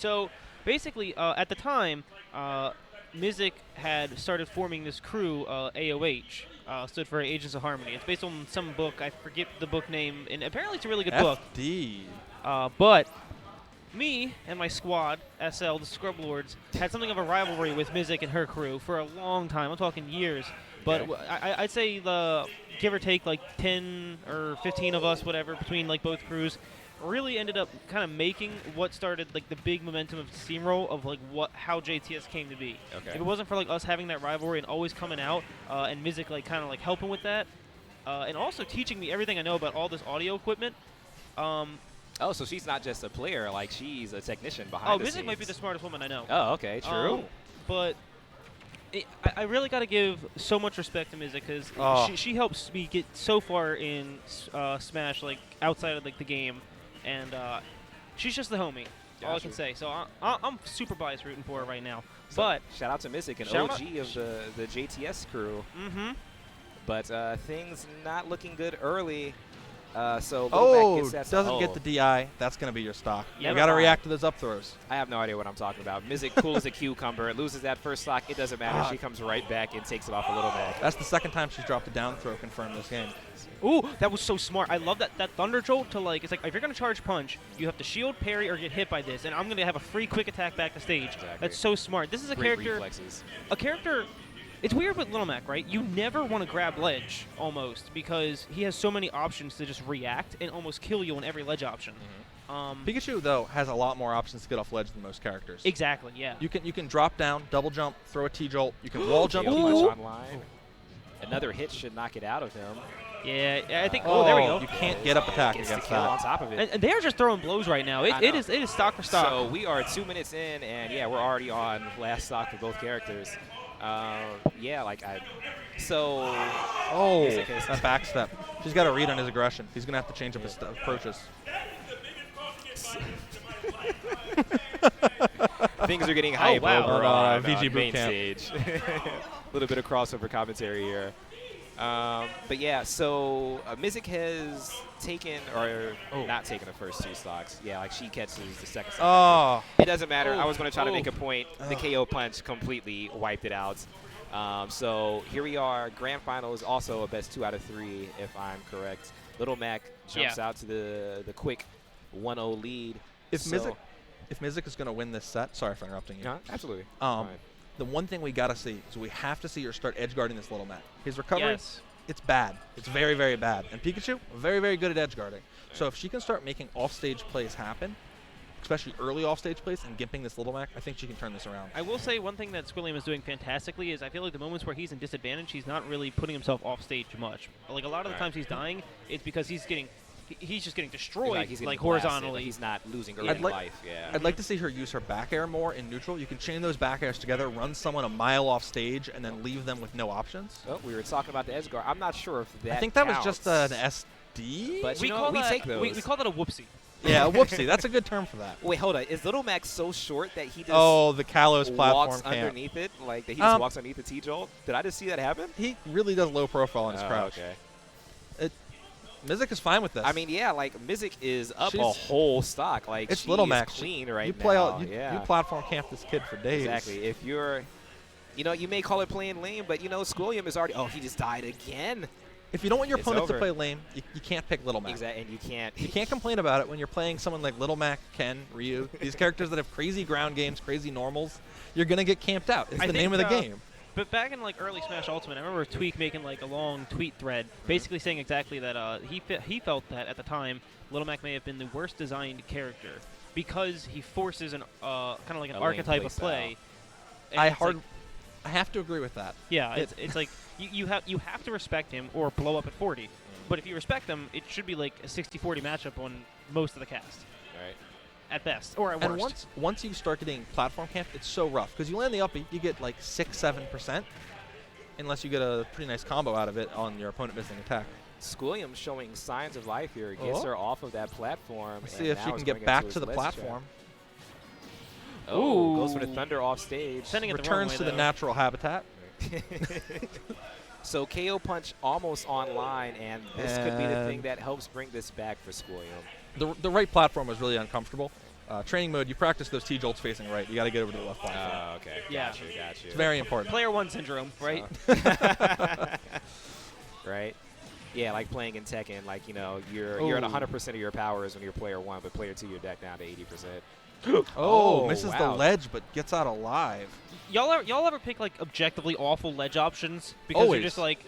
So basically, at the time, Mzzkc had started forming this crew, AOH, stood for Agents of Harmony. It's based on some book. I forget the book name, and apparently it's a really good book. FD. But me and my squad, SL, the Scrub Lords, had something of a rivalry with Mzzkc and her crew for a long time. I'm talking years. But Okay. I'd say give or take like 10 or 15 of us, whatever, between like both crews, really ended up kind of making what started like the big momentum of Steamroll of like how JTS came to be. Okay. If it wasn't for like us having that rivalry and always coming out, and Mzzkc like kind of like helping with that, and also teaching me everything I know about all this audio equipment. Oh, so she's not just a player, like she's a technician behind the Mzzkc scenes. might be the smartest woman I know. Oh, okay, true. But I really got to give so much respect to Mzzkc because she helps me get so far in Smash, like outside of like the game, and she's just the homie. All I can say. So I'm super biased rooting for her right now. So but shout out to Mzzkc, an shout OG of the JTS crew. Mm-hmm. But things not looking good early. So doesn't get the DI. That's going to be your stock. Yeah, you got to react to those up throws. I have no idea what I'm talking about. Mzzkc cool as a cucumber. Loses that first stock. It doesn't matter. She comes right back and takes it off a little bit. That's the second time she's dropped a down throw confirmed this game. Ooh, that was so smart. I love that Thunder Jolt to like, it's like if you're going to charge punch, you have to shield, parry, or get hit by this, and I'm going to have a free quick attack back to stage. Exactly. That's so smart. This is a Great character. reflexes. A character. It's weird with Little Mac, right? You never want to grab ledge, almost, because he has so many options to just react and almost kill you on every ledge option. Mm-hmm. Pikachu, though, has a lot more options to get off ledge than most characters. Exactly, yeah. You can drop down, double jump, throw a T-jolt. You can wall jump. Punch online. Another hit should knock it out of him. Yeah, I think. Oh, there we go. You can't get up attack Gets the against kill on that. top of it. And they are just throwing blows right now. It is stock for stock. So we are 2 minutes in, and yeah, we're already on last stock for both characters. Yeah, like so. Oh, Mzzkc that back step. She's got to read on his aggression. He's going to have to change up his approaches. Things are getting hype wow. over on VG main boot camp. stage. A little bit of crossover commentary here. But yeah, so Mzzkc has taken, or not taken the first two stocks. Yeah, like she catches the second stock. Oh. It doesn't matter. I was going to try to make a point. The KO punch completely wiped it out. So here we are. Grand final is also a best 2 out of 3, if I'm correct. Little Mac jumps out to the quick 1-0 lead. If Mzzkc is going to win this set, sorry for interrupting you. No, absolutely. The one thing we got to see is we have to see her start edge guarding this Little Mac. His recovery, Yes. it's bad. It's very, very bad. And Pikachu, very, very good at edge guarding. So if she can start making offstage plays happen, especially early offstage plays, and gimping this Little Mac, I think she can turn this around. I will say one thing that Squilliam is doing fantastically is I feel like the moments where he's in disadvantage, he's not really putting himself off stage much. Like a lot of the times he's dying, it's because he's just getting destroyed He's like getting blasted, horizontally. but he's not losing early in life. Yeah. I'd like to see her use her back air more in neutral. You can chain those back airs together, run someone a mile off stage, and then leave them with no options. Oh, we were talking about the edge guard. I'm not sure if that I think that counts. was just an SD. But we take those. We call that a whoopsie. Yeah, a whoopsie. That's a good term for that. Wait, hold on. Is Little Mac so short that he just the Kalos platform walks camp. underneath it? Like that he just walks underneath the T-Jolt? Did I just see that happen? He really does low profile on his crouch. Okay. Mzzkc is fine with this. I mean, yeah, like Mzzkc is up a She's- whole stock. Like it's she Little is Mac. clean right you play now. you platform camp this kid for days. Exactly. If you're, you may call it playing lame, but Squilliam is already. Oh, he just died again. If you don't want your It's opponents to over. play lame, you can't pick Little Mac. Exactly, and you can't. You can't complain about it when you're playing someone like Little Mac, Ken, Ryu, these characters that have crazy ground games, crazy normals. You're gonna get camped out. It's the name of the game. But back in like early Smash Ultimate, I remember Tweak making like a long tweet thread, basically saying exactly that he felt that at the time Little Mac may have been the worst designed character because he forces an kind of like an archetype of play. And I it's have to agree with that. Yeah, it's like you have to respect him or blow up at 40. But if you respect him, it should be like a 60-40 matchup on most of the cast. Right. At best, or at And worst. once you start getting platform camped, it's so rough because you land the uppie, you get like 6-7%, unless you get a pretty nice combo out of it on your opponent missing attack. Squilliam showing signs of life here. Gets her off of that platform. Let's see if she can get back to the platform. Oh, goes for the Thunder off stage. Sending it Returns the to wrong way, the natural habitat. So KO Punch almost online, and this could be the thing that helps bring this back for Squilliam. The right platform was really uncomfortable. training mode, you practice those T-jolts facing right. You got to get over to the left platform. Oh, okay. Yeah. Got you. It's very important. Player 1 syndrome, right? So. Right? Yeah, like playing in Tekken, like, you know, you're at 100% of your powers when you're player 1, but player 2, you're decked down to 80%. Misses the wow. ledge, but gets out alive. Y'all ever pick like objectively awful ledge options because Always. you're just like,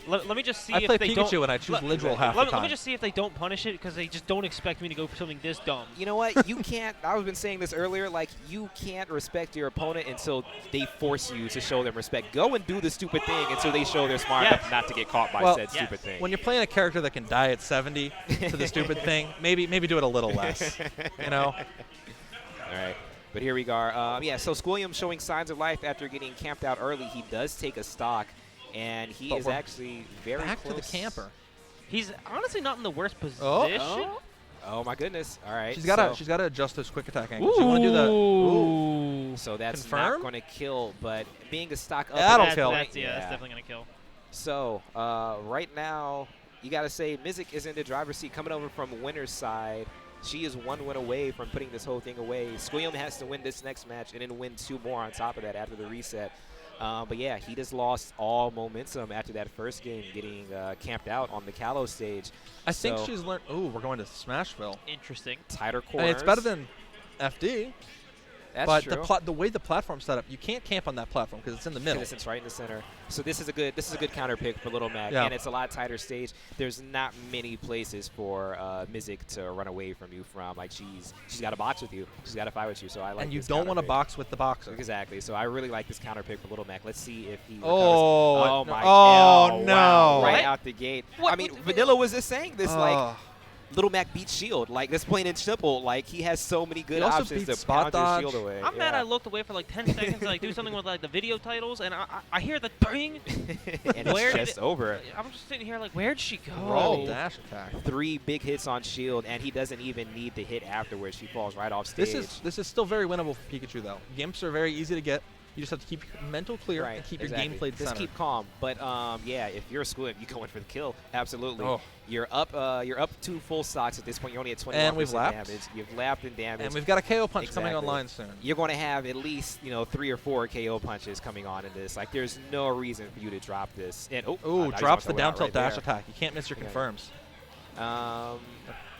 let me just see I if play they Pikachu don't. and I choose literal let, half the let time. me just see if they don't punish it because they just don't expect me to go for something this dumb. You know what? You can't. I was been saying this earlier. Like, you can't respect your opponent until they force you to show them respect. Go and do the stupid thing until they show they're smart enough not to get caught by said stupid thing. When you're playing a character that can die at 70 to the stupid thing, maybe do it a little less. You know? All right. But here we are. Yeah, so Squilliam showing signs of life after getting camped out early. He does take a stock, and he is actually very back close. to the camper. He's honestly not in the worst position. Oh my goodness. All right. She's got to adjust those quick attack angles. You want to do the Ooh. So that's Confirm? not going to kill, but being a stock up. That'll at kill. that point, That's definitely going to kill. So right now, you got to say Mzzkc is in the driver's seat coming over from winner's side. She is 1 win away from putting this whole thing away. Squilliam has to win this next match and then win 2 more on top of that after the reset. But yeah, he just lost all momentum after that first game, getting camped out on the Kalos stage. I think she's learned. Oh, we're going to Smashville. Interesting. Tighter corners. I mean, it's better than FD. That's but true. the way the platform's set up, you can't camp on that platform because it's in the middle. It's right in the center. So this is a good counter pick for Little Mac, Yeah. and it's a lot tighter stage. There's not many places for Mzzkc to run away from you from. Like she's got to box with you, she's got to fight with you. So I like. And you this don't counter want to pick. box with the boxer. Exactly. So I really like this counter pick for Little Mac. Let's see if he. Oh, my! oh, no! Wow. Right What? out the gate. What? I mean, Vanilla was just saying this like. Ugh. Little Mac beats Shield. Like, that's plain and simple. Like, he has so many good He also options beats to spot pound your dodge. Shield away. I'm mad I looked away for like 10 seconds to like do something with like the video titles, and I hear the ding. And Where it's did just it- over. I'm just sitting here like, where'd she go? Roll dash attack. 3 big hits on Shield, and he doesn't even need to hit afterwards. She falls right off stage. This is still very winnable for Pikachu though. Gimps are very easy to get. You just have to keep your mental clear Right, and keep exactly. your game played Just center. keep calm. But yeah, if you're a Squilliam, you go in for the kill. Absolutely. Oh. You're up 2 full stocks at this point. You're only at 21% And we've lapped. damage. You've lapped in damage. And we've got a KO punch coming Exactly. online soon. You're going to have at least 3 or 4 KO punches coming on in this. Like, there's no reason for you to drop this. And Ooh, drops the down tilt dash right attack. You can't miss your Okay. confirms.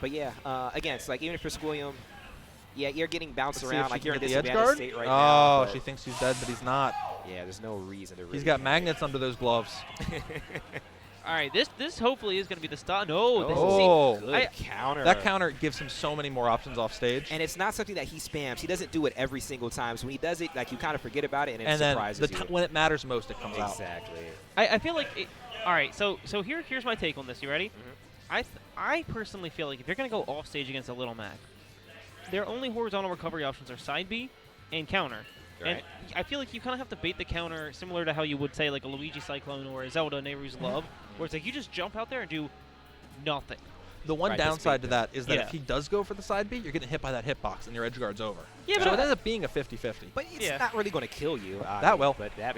But yeah, again, it's like even if you're Squilliam, yeah, you're getting bounced Let's see around. if she Like, can you're in get this the edge advantage guard. state right now. Oh, but she thinks he's dead, but he's not. yeah, there's no reason to really. He's got do magnets under those gloves. All right, this hopefully is going to be the stop. No, this Oh. is Good I- counter. That counter gives him so many more options off stage. And it's not something that he spams. He doesn't do it every single time. So when he does it, like, you kind of forget about it, and it And then surprises you. when it matters most, it comes out. Exactly. I feel like it, all right. So here's my take on this. You ready? Mhm. I personally feel like if you're going to go off stage against a Little Mac, their only horizontal recovery options are side B and counter. Right. And I feel like you kind of have to bait the counter similar to how you would say like a Luigi Cyclone or a Zelda Nehru's Love, where it's like you just jump out there and do nothing. The one Right, that's downside to big that is that Yeah. if he does go for the side B, you're getting hit by that hitbox and your edge guard's over. Yeah, so but it ends up being a 50-50. But it's Yeah. not really going to kill you. That will. But that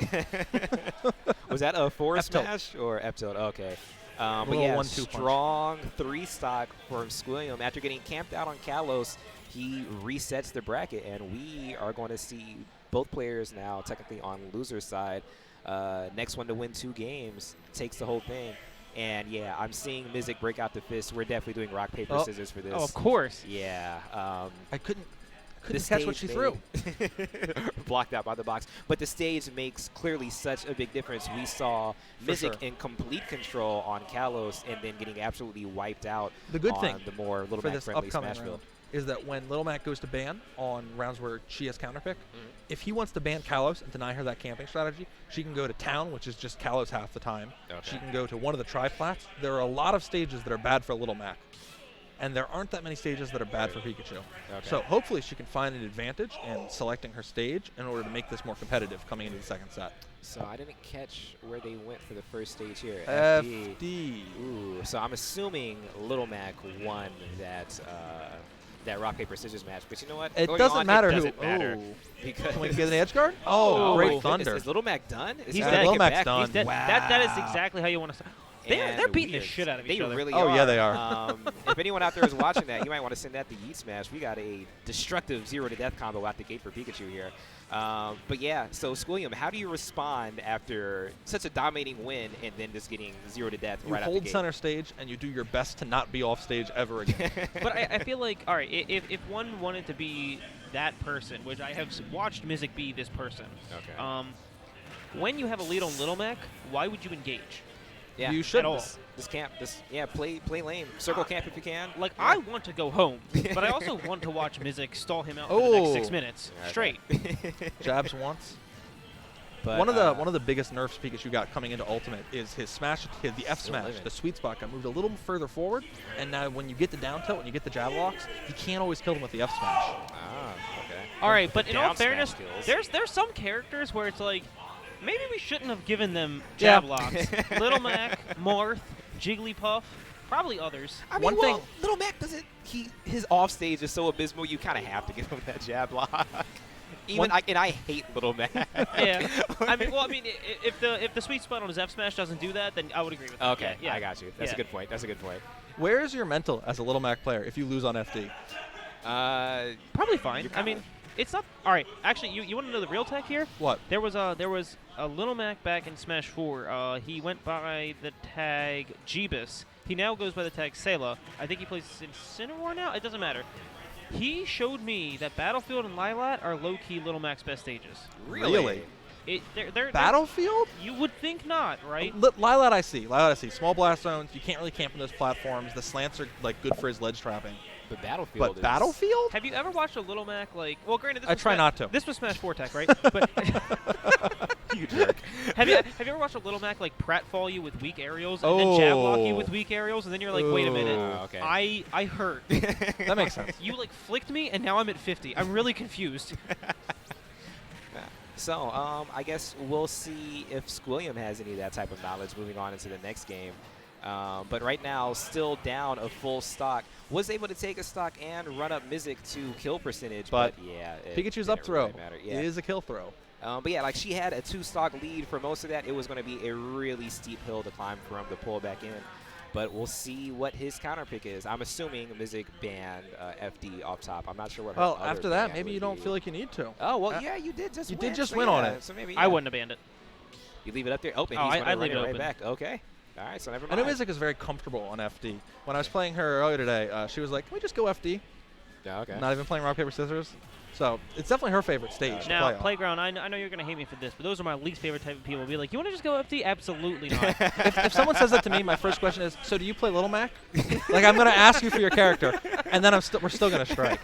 was that a forward F-tilt. smash or F tilt? Okay. But Little yeah, 1-2 punch. strong 3 stock from Squilliam. After getting camped out on Kalos, he resets the bracket, and we are going to see both players now technically on loser's side. Next one to win 2 games takes the whole thing. And yeah, I'm seeing Mzzkc break out the fist. We're definitely doing rock, paper, scissors for this. Oh, of course. Yeah. I couldn't the catch what she stage threw. blocked out by the box. But the stage makes clearly such a big difference. We saw For Mzzkc sure. in complete control on Kalos and then getting absolutely wiped out The good on thing the more Little for Mac this friendly upcoming Smashville. round is that when Little Mac goes to ban on rounds where she has counterpick, Mm-hmm. if he wants to ban Kalos and deny her that camping strategy, she can go to town, which is just Kalos half the time. Okay. She can go to one of the tri-plats. There are a lot of stages that are bad for Little Mac, and there aren't that many stages that are bad for Pikachu. Okay. So hopefully she can find an advantage in selecting her stage in order to make this more competitive coming into the second set. So I didn't catch where they went for the first stage here. FD. Ooh, so I'm assuming Little Mac won that that rock paper scissors match. But you know what? It Going doesn't on, matter it who. doesn't matter Oh. because Can we get an edge guard? Oh, Oh, my great goodness. thunder. Is Little Mac done? Is He's he dead. gonna Little get Mac's back? done. He's dead. Wow. That is exactly how you want to. They're and beating the weird. shit out of each They other. really Oh, are. yeah, they are. If anyone out there is watching that, you might want to send that to Yeet Smash. We got a destructive 0-to-death combo out the gate for Pikachu here. But yeah, so Squilliam, how do you respond after such a dominating win and then just getting 0-to-death You right out the hold gate? center stage, and you do your best to not be off stage ever again. But I feel like, all right, if one wanted to be that person, which I have watched Mzzkc be this person, Okay. when you have a lead on Little Mac, why would you engage? Yeah, You should. At all. This camp, play lane. Circle camp if you can. Like, Yeah. I want to go home, but I also want to watch Mzzkc stall him out for the Oh. next 6 minutes Okay. straight. Jabs once. But, one of the biggest nerfs Pikachu got coming into Ultimate is his smash, the F Still smash, living. the sweet spot got moved a little further forward, and now when you get the down tilt, when you get the jab locks, you can't always kill them with the F smash. okay. All right, but in all Down smash fairness, skills. there's some characters where it's like, maybe we shouldn't have given them jab Yeah. locks. Little Mac, Marth, Jigglypuff, probably others. I mean, One well, thing- Little Mac doesn't. His off stage is so abysmal. You kind of have to give him that jab lock. Even One- and I hate Little Mac. Yeah. I mean, if the sweet spot on his F smash doesn't do that, then I would agree with that. Okay, Yeah. I got you. That's Yeah. a good point. That's a good point. Where's your mental as a Little Mac player if you lose on FD? Probably fine. You're I mean, it's not. All right. Actually, you want to know the real tech here? What? There was a Little Mac back in Smash 4. He went by the tag Jeebus. He now goes by the tag Sayla. I think he plays Incineroar now. It doesn't matter. He showed me that Battlefield and Lilat are low-key Little Mac's best stages. Really? They're Battlefield? You would think not, right? Lilat I see. Small blast zones. You can't really camp in those platforms. The slants are like good for his ledge trapping. But Battlefield. But is Battlefield? Have you ever watched a Little Mac like? Well, granted, this I was try not to. This was Smash 4 tech, right? But You jerk. have you ever watched a Little Mac like pratfall you with weak aerials and then jab lock you with weak aerials, and then you're like, wait a minute, Oh, okay. I hurt. That makes sense. You like flicked me, and now I'm at 50. I'm really confused. So, I guess we'll see if Squilliam has any of that type of knowledge moving on into the next game. But right now, still down a full stock. Was able to take a stock and run up Mzzkc to kill percentage. But yeah, Pikachu's didn't up throw really matter. Yeah. is a kill throw. But yeah, like she had a 2-stock lead for most of that. It was going to be a really steep hill to climb from the pull back in. But we'll see what his counter pick is. I'm assuming Mzzkc banned FD off top. I'm not sure what her Well, other after that, ban maybe would you don't be. feel like you need to. Oh, well, yeah, you did just You win. did just so win on yeah, it. So maybe, I wouldn't have banned it. You leave it up there? Oh, and Oh, he's I running leave it right open. back. Okay. All right, so never I mind. know Mzzkc is very comfortable on FD. When I was playing her earlier today, she was like, "Can we just go FD?" Yeah, okay. Not even playing rock paper scissors. So it's definitely her favorite stage. to Now, play on. Playground, I know you're going to hate me for this, but those are my least favorite type of people. Be like, you want to just go FD? Absolutely not. If someone says that to me, my first question is, "So do you play Little Mac?" Like I'm gonna ask you for your character, and then we're still gonna strike.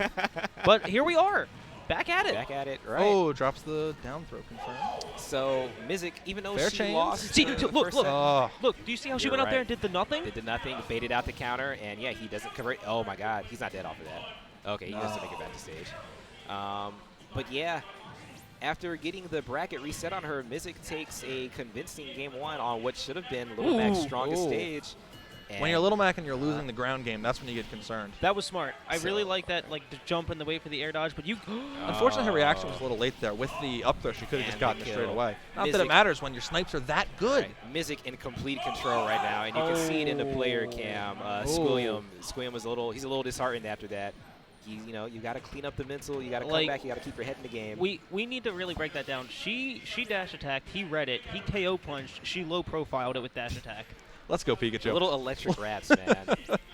But here we are, back at it. Back at it, right? Oh, drops the down throw confirmed. So Mzzkc, even though Fair she change. lost, See, the look, first look. set, Oh, Look, do you see how she You're went out there right. and did the nothing? they did nothing, baited out the counter, and yeah, he doesn't convert. Oh my God, he's not dead off of that. Okay, he doesn't make it back to stage. But yeah, after getting the bracket reset on her, Mzzkc takes a convincing game 1 on what should have been Little Mac's Ooh. strongest Ooh. stage. when you're Little Mac and you're losing the ground game, that's when you get concerned. That was smart. I really So- like that, like the jump and the wait for the air dodge. But you, Unfortunately, her reaction was a little late there. With the up throw, she could have just And gotten the it straight kill. away. Not that Mzzkc- it matters when your snipes are that good. Right. Mzzkc in complete control right now, and you can see it in the player cam. Squilliam was he's a little disheartened after that. You got to clean up the mental. You got to come Like, back. You got to keep your head in the game. we need to really break that down. She dash attacked. He read it. He KO punched. She low profiled it with dash attack. Let's go, Pikachu. Little electric rats, man.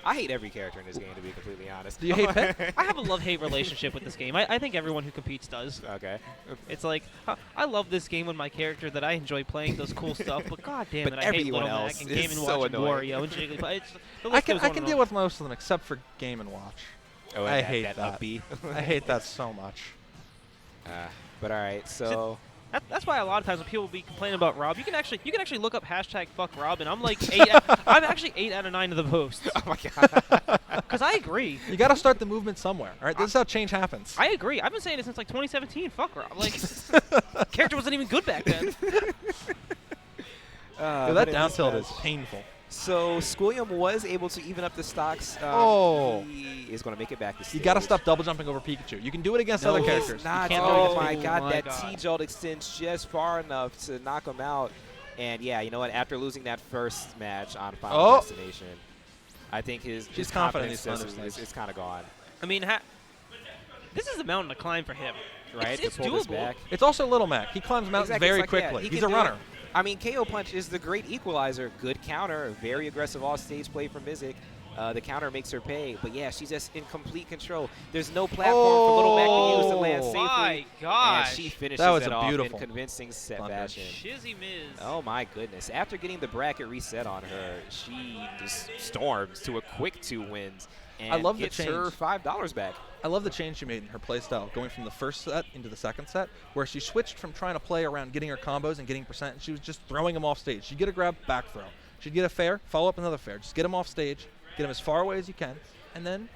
I hate every character in this game, to be completely honest. Do you hate Pet? I have a love-hate relationship with this game. I think everyone who competes does. Okay. It's like, I love this game when my character that I enjoy playing does cool stuff, but god damn But it, I hate everyone Little else Mac and is Game & so Watch and annoying. Wario and Jigglypuff. The I list can goes I on can and deal on. with most of them except for Game and Watch. Oh, I and hate that. that. Uppy. I hate that so much. But all right, so That's why a lot of times when people be complaining about Rob, you can actually look up #FuckRob, and I'm like I'm actually 8 out of 9 of the posts. oh my God. Because I agree. You got to start the movement somewhere. All right, this is how change happens. I agree. I've been saying it since like 2017. Fuck Rob. Like, character wasn't even good back then. Dude, that down tilt is painful. So Squilliam was able to even up the stocks. Oh. He is going to make it back to stage. You got to stop double jumping over Pikachu. You can do it against No, other he's characters. not. You can't do it Oh against my Pikachu. God, my that God. T-Jolt extends just far enough to knock him out. And yeah, you know what? After losing that first match on Final Destination, I think his confidence is kind of gone. I mean, this is a mountain to climb for him. Right? It's doable. doable. It's also Little Mac. He climbs mountains very quickly. He's a runner. I mean, KO Punch is the great equalizer. Good counter. Very aggressive off-stage play from Mzzkc. The counter makes her pay. But, yeah, she's just in complete control. There's no platform for Little Mac to use to land safely. My gosh. And she finishes that was it a off beautiful in convincing set fashion. Shizzy Miz. Oh, my goodness. After getting the bracket reset on her, she just storms to a quick 2 wins. And I love gets the change. her $5 back. I love the change she made in her playstyle, going from the first set into the second set, where she switched from trying to play around getting her combos and getting percent, and she was just throwing them off stage. She'd get a grab, back throw. She'd get a fair, follow up another fair. Just get him off stage, get him as far away as you can, and then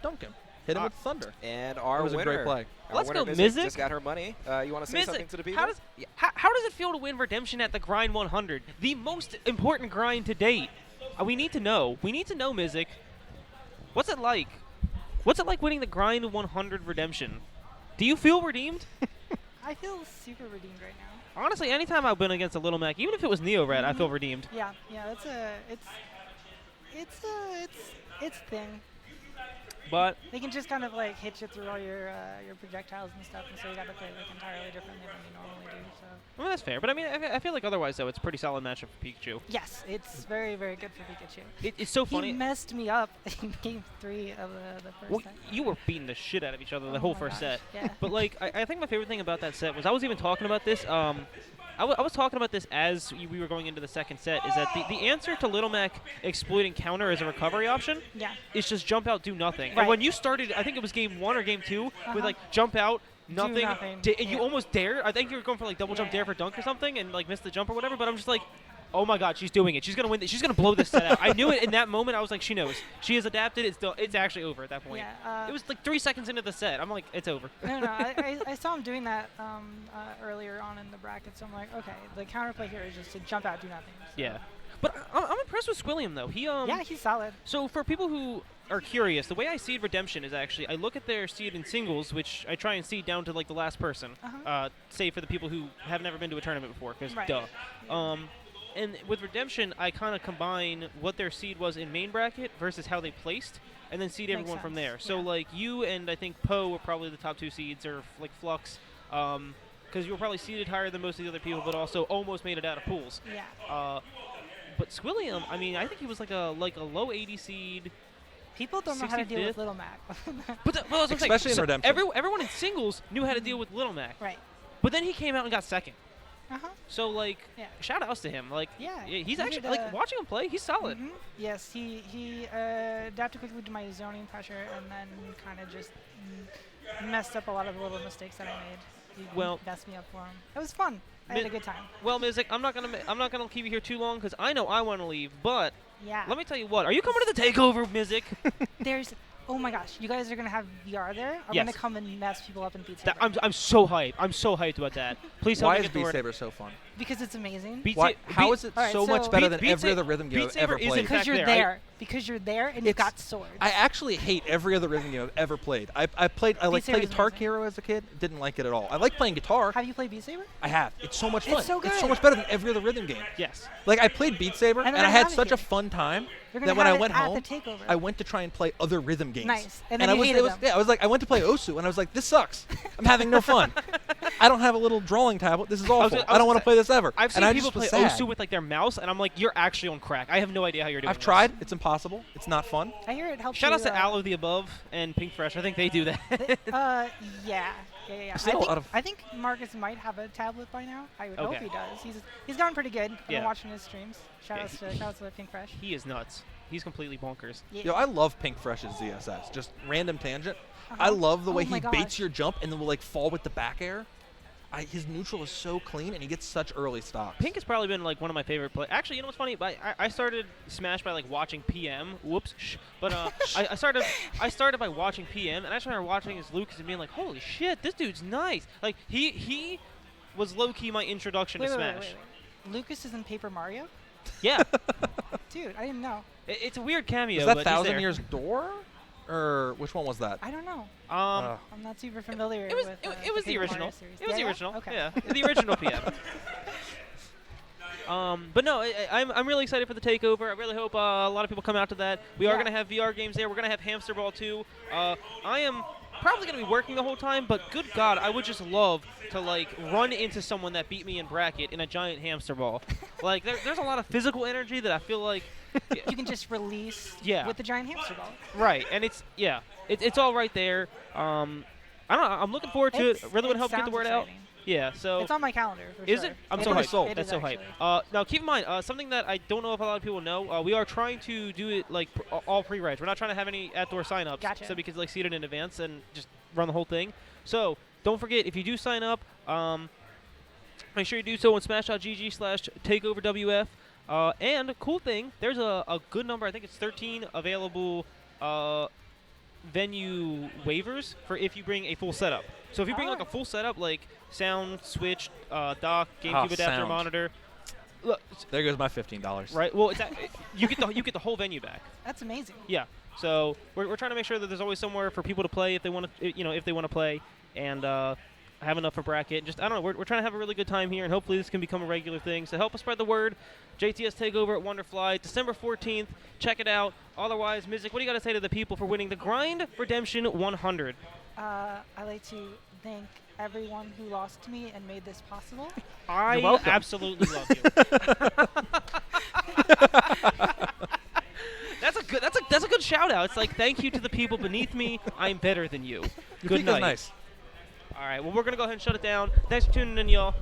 dunk him. Hit him with thunder. And our it was winner. a great play. Let's go, Mzzkc. Mzzkc. Just got her money. You want to say something to the people? How does it feel to win Redemption at the Grind 100? The most important grind to date. We need to know. We need to know, Mzzkc. What's it like? What's it like winning the Grind 100 Redemption? Do you feel redeemed? I feel super redeemed right now. Honestly, anytime I've been against a Little Mac, even if it was Neo Red, I feel redeemed. Yeah, it's thing. But they can just kind of like hit you through all your projectiles and stuff, and so you got to play like entirely differently than you normally do. So. I mean, that's fair. But I mean, I feel like otherwise though, it's a pretty solid matchup for Pikachu. Yes, it's very, very good for Pikachu. It's so funny. He messed me up in game 3 of the first set. You were beating the shit out of each other the whole first set. Yeah. But like, I think my favorite thing about that set was I was even talking about this. I was talking about this as we were going into the second set, is that the answer to Little Mac exploiting counter as a recovery option is just jump out, do nothing. Right. And when you started, I think it was game 1 or game 2, with like jump out, nothing, and you almost dare. I think you were going for like double jump dare for dunk or something and like missed the jump or whatever, but I'm just like, oh my god, she's doing it. She's going to win. She's going to blow this set out. I knew it in that moment. I was like, she knows. She has adapted. It's actually over at that point. Yeah, it was like 3 seconds into the set. I'm like, it's over. No. I saw him doing that earlier on in the bracket, so I'm like, okay, the counterplay here is just to jump out, do nothing. So. Yeah. But I'm impressed with Squilliam, though. Yeah, he's solid. So for people who are curious, the way I seed Redemption is actually I look at their seed in singles, which I try and seed down to like the last person, save for the people who have never been to a tournament before, because duh. Yeah. And with Redemption, I kind of combine what their seed was in main bracket versus how they placed, and then seed everyone from there. So like you and I think Poe were probably the top 2 seeds, or like Flux, because you were probably seeded higher than most of the other people, but also almost made it out of pools. Yeah. But Squilliam, I mean, I think he was like a low 80 seed. People don't know how to deal with Little Mac. But especially in Redemption. Everyone in singles knew how to deal with Little Mac. Right. But then he came out and got second. So like, shout outs to him. Like, he's actually like watching him play. He's solid. Yes, he adapted quickly to my zoning pressure, and then kind of just messed up a lot of the little mistakes that I made. He messed me up for him. It was fun. I had a good time. Well, Mzzkc, I'm not gonna keep you here too long because I know I want to leave. But let me tell you what. Are you coming to the takeover, Mzzkc? Oh my gosh, you guys are going to have VR there? I'm going to come and mess people up in Beat Saber. I'm so hyped. I'm so hyped about that. Please help me get the word. Why is Beat Saber so fun? Because it's amazing. How is it so much better than every other rhythm game I've ever played? Because you're there. Because you're there and you've got swords. I actually hate every other rhythm game I've ever played. I played Guitar Hero as a kid. Didn't like it at all. I like playing guitar. Have you played Beat Saber? I have. It's so much fun. It's so good. It's so much better than every other rhythm game. Yes. Like I played Beat Saber and I had such a fun time that when I went home, I went to try and play other rhythm games. Nice. And then you hated them. Yeah, I was like, I went to play Osu and I was like, this sucks. I'm having no fun. I don't have a little drawing tablet. This is awful. I don't want to play this ever. I've seen people play Osu with like their mouse, and I'm like, you're actually on crack. I have no idea how you're doing I've tried. It's impossible. It's not fun. I hear it helps. Shout out to Al of the Above and Pink Fresh. I think they do that. Yeah. I think Marcus might have a tablet by now. I would hope he does. He's gotten pretty good. I've been watching his streams. Shout out to Pink Fresh. He is nuts. He's completely bonkers. Yeah. Yo, I love Pink Fresh's ZSS. Just random tangent. I love the way he baits your jump and then will like fall with the back air. His neutral is so clean and he gets such early stocks. Pink has probably been like one of my favorite players. Actually, you know what's funny? I started Smash by like watching PM. Whoops. But I started by watching PM, and I started watching his Lucas and being like, holy shit, this dude's nice. Like he was low key my introduction to Smash. Wait. Lucas is in Paper Mario? Yeah. Dude, I didn't know. It's a weird cameo. Is that 1,000 Years Door? Or which one was that? I don't know. I'm not super familiar with it was the original. Series. It was the original. Okay. Yeah, the original PM. But no, I'm really excited for the takeover. I really hope a lot of people come out to that. We are going to have VR games there. We're going to have Hamster Ball too. I am probably going to be working the whole time, but good God, I would just love to like run into someone that beat me in bracket in a giant hamster ball. Like there's a lot of physical energy that I feel like you can just release with the giant hamster ball. Right, and it's all right there. I don't know. I'm looking forward to it. I really want to help get the word out. Yeah, so it's on my calendar. For is sure. it? I'm so hyped. That's so hyped. Now keep in mind something that I don't know if a lot of people know. We are trying to do it like all pre-rides. We're not trying to have any outdoor sign-ups, Gotcha. so we can like see it in advance and just run the whole thing. So don't forget, if you do sign up, make sure you do so on smash.gg/takeoverwf. And cool thing, there's a good number. I think it's 13 available venue waivers for if you bring a full setup. So if you bring like a full setup, like sound, switch, dock, GameCube adapter, monitor. Look, there goes my $15. Right. Well, you get the whole venue back. That's amazing. Yeah. So we're trying to make sure that there's always somewhere for people to play if they want to, if they want to play, and have enough for bracket. Just I don't know. We're trying to have a really good time here, and hopefully this can become a regular thing. So help us spread the word. JTS Takeover at Wonderfly, December 14th. Check it out. Otherwise, Mzzkc, what do you got to say to the people for winning the Grind Redemption 100? I like to thank everyone who lost to me and made this possible. I absolutely love you. That's a good shout out. It's like thank you to the people beneath me. I'm better than you. Good night. Nice. All right. Well, we're gonna go ahead and shut it down. Thanks for tuning in, y'all.